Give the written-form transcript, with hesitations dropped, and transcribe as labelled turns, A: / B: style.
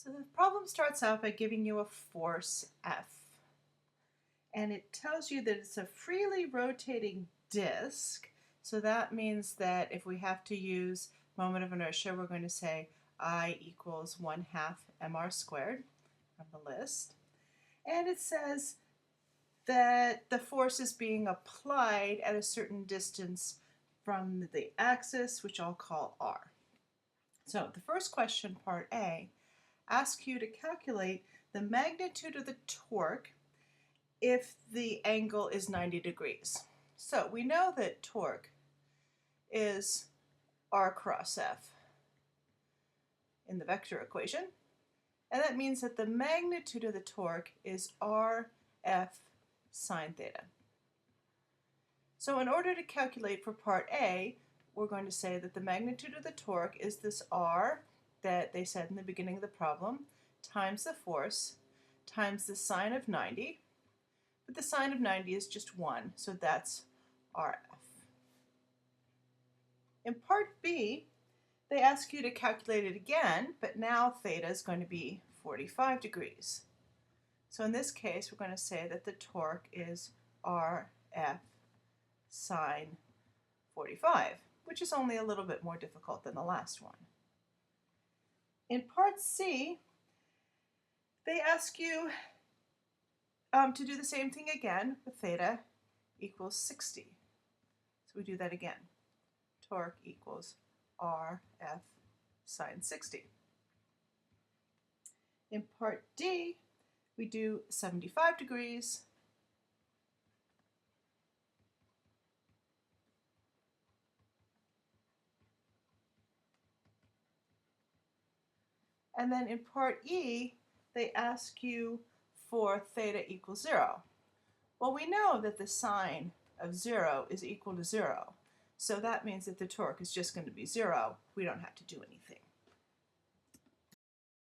A: So the problem starts out by giving you a force F. And it tells you that it's a freely rotating disk. So that means that if we have to use moment of inertia, we're going to say I equals 1/2 mr squared on the list. And it says that the force is being applied at a certain distance from the axis, which I'll call r. So the first question, part A, asks you to calculate the magnitude of the torque if the angle is 90 degrees. So we know that torque is r cross f in the vector equation, and that means that the magnitude of the torque is rf sine theta. So in order to calculate for part A, we're going to say that the magnitude of the torque is this r that they said in the beginning of the problem times the force times the sine of 90. But the sine of 90 is just 1, so that's RF. In part B, they ask you to calculate it again, but now theta is going to be 45 degrees. So in this case, we're going to say that the torque is RF sine 45, which is only a little bit more difficult than the last one. In part C, they ask you to do the same thing again with theta equals 60. So we do that again. Torque equals RF sine 60. In part D, we do 75 degrees. And then in part E, they ask you for theta equals 0. Well, we know that the sine of 0 is equal to 0. So that means that the torque is just going to be 0. We don't have to do anything.